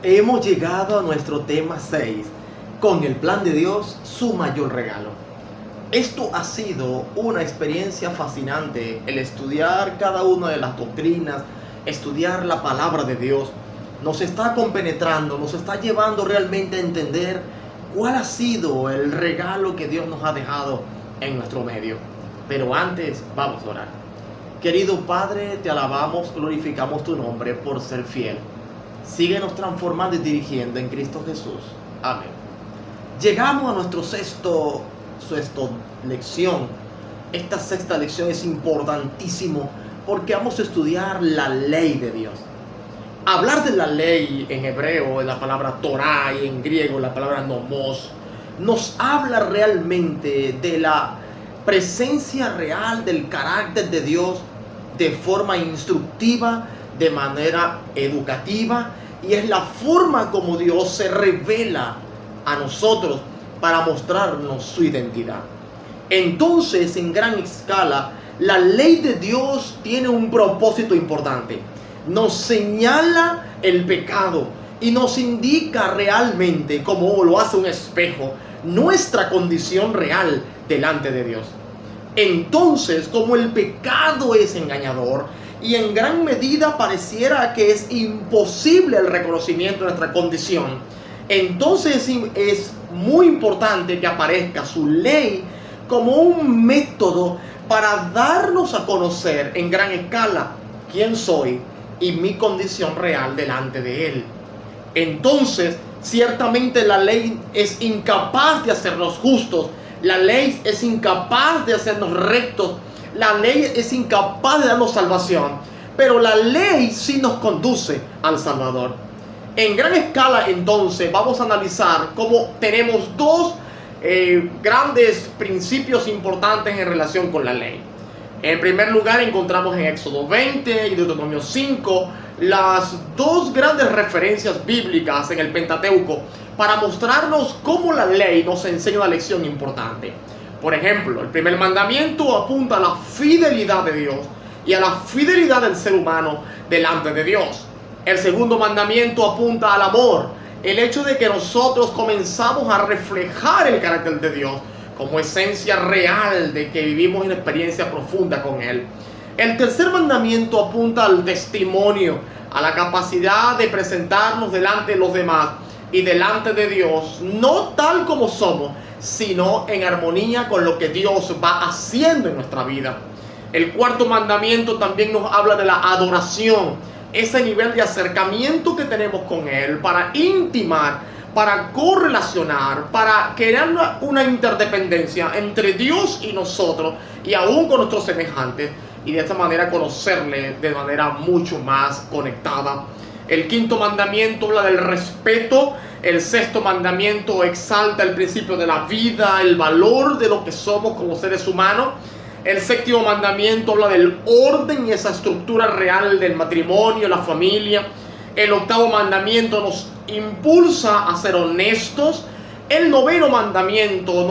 Hemos llegado a nuestro tema 6, con el plan de Dios, su mayor regalo. Esto ha sido una experiencia fascinante, el estudiar cada una de las doctrinas, estudiar la palabra de Dios. Nos está compenetrando, nos está llevando realmente a entender cuál ha sido el regalo que Dios nos ha dejado en nuestro medio. Pero antes, vamos a orar. Querido Padre, te alabamos, glorificamos tu nombre por ser fiel. Síguenos transformando y dirigiendo en Cristo Jesús. Amén. Llegamos a nuestro sexta lección. Esta sexta lección es importantísimo porque vamos a estudiar la ley de Dios. Hablar de la ley en hebreo, en la palabra Torah, y en griego la palabra nomos, nos habla realmente de la presencia real del carácter de Dios de forma instructiva, de manera educativa, y es la forma como Dios se revela a nosotros para mostrarnos su identidad. Entonces, en gran escala, la ley de Dios tiene un propósito importante. Nos señala el pecado y nos indica realmente, como lo hace un espejo, nuestra condición real delante de Dios. Entonces, como el pecado es engañador y en gran medida pareciera que es imposible el reconocimiento de nuestra condición, entonces es muy importante que aparezca su ley como un método para darnos a conocer en gran escala quién soy y mi condición real delante de Él. Entonces, ciertamente la ley es incapaz de hacernos justos, la ley es incapaz de hacernos rectos, la ley es incapaz de darnos salvación, pero la ley sí nos conduce al Salvador. En gran escala, entonces, vamos a analizar cómo tenemos dos grandes principios importantes en relación con la ley. En primer lugar, encontramos en Éxodo 20 y Deuteronomio 5 las dos grandes referencias bíblicas en el Pentateuco para mostrarnos cómo la ley nos enseña una lección importante. Por ejemplo, el primer mandamiento apunta a la fidelidad de Dios y a la fidelidad del ser humano delante de Dios. El segundo mandamiento apunta al amor, el hecho de que nosotros comenzamos a reflejar el carácter de Dios como esencia real de que vivimos una experiencia profunda con Él. El tercer mandamiento apunta al testimonio, a la capacidad de presentarnos delante de los demás y delante de Dios, no tal como somos, sino en armonía con lo que Dios va haciendo en nuestra vida. El cuarto mandamiento también nos habla de la adoración, ese nivel de acercamiento que tenemos con Él para intimar, para correlacionar, para crear una interdependencia entre Dios y nosotros y aún con nuestros semejantes, y de esta manera conocerle de manera mucho más conectada. El quinto mandamiento habla del respeto. El sexto mandamiento exalta el principio de la vida, el valor de lo que somos como seres humanos. El séptimo mandamiento habla del orden y esa estructura real del matrimonio, la familia. El octavo mandamiento nos impulsa a ser honestos. El noveno mandamiento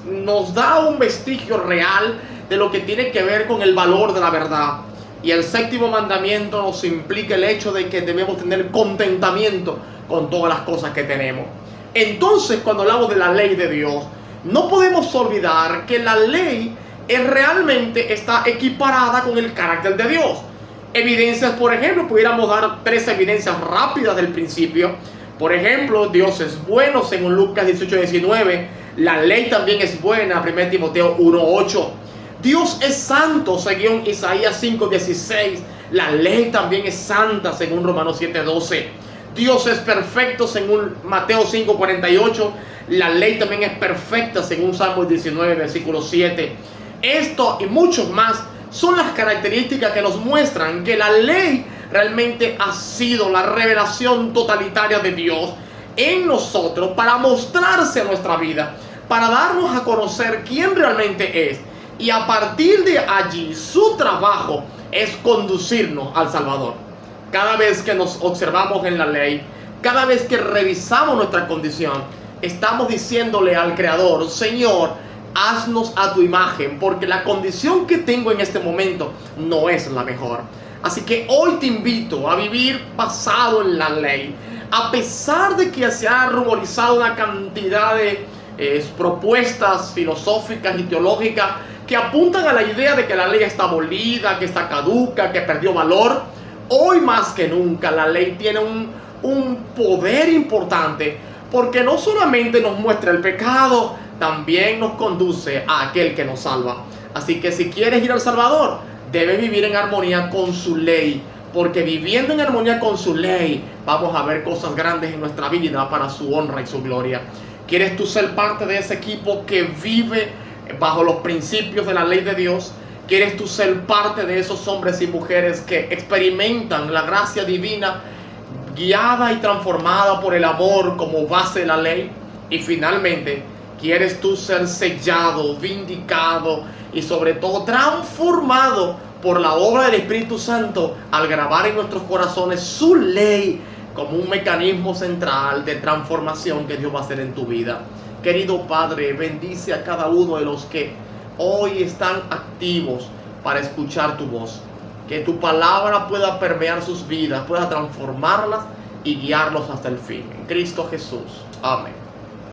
nos da un vestigio real de lo que tiene que ver con el valor de la verdad. Y el séptimo mandamiento nos implica el hecho de que debemos tener contentamiento con todas las cosas que tenemos. Entonces, cuando hablamos de la ley de Dios, no podemos olvidar que la ley realmente está equiparada con el carácter de Dios. Evidencias, por ejemplo, pudiéramos dar tres evidencias rápidas del principio. Por ejemplo, Dios es bueno, según Lucas 18:19. La ley también es buena, 1 Timoteo 1:8. Dios es santo, según Isaías 5:16. La ley también es santa, según Romanos 7:12. Dios es perfecto, según Mateo 5:48. La ley también es perfecta, según Salmos 19, versículo 7. Esto y muchos más son las características que nos muestran que la ley realmente ha sido la revelación totalitaria de Dios en nosotros para mostrarse a nuestra vida, para darnos a conocer quién realmente es. Y a partir de allí, su trabajo es conducirnos al Salvador. Cada vez que nos observamos en la ley, cada vez que revisamos nuestra condición, estamos diciéndole al Creador: Señor, haznos a tu imagen, porque la condición que tengo en este momento no es la mejor. Así que hoy te invito a vivir basado en la ley, a pesar de que se ha rumorizado una cantidad de propuestas filosóficas y teológicas que apuntan a la idea de que la ley está abolida, que está caduca, que perdió valor, hoy más que nunca la ley tiene un poder importante, porque no solamente nos muestra el pecado, también nos conduce a aquel que nos salva. Así que si quieres ir al Salvador, debes vivir en armonía con su ley, porque viviendo en armonía con su ley, vamos a ver cosas grandes en nuestra vida para su honra y su gloria. ¿Quieres tú ser parte de ese equipo que vive bajo los principios de la ley de Dios? ¿Quieres tú ser parte de esos hombres y mujeres que experimentan la gracia divina, guiada y transformada por el amor como base de la ley? Y finalmente, ¿quieres tú ser sellado, vindicado y sobre todo transformado por la obra del Espíritu Santo al grabar en nuestros corazones su ley como un mecanismo central de transformación que Dios va a hacer en tu vida? Querido Padre, bendice a cada uno de los que hoy están activos para escuchar tu voz. Que tu palabra pueda permear sus vidas, pueda transformarlas y guiarlos hasta el fin. En Cristo Jesús. Amén.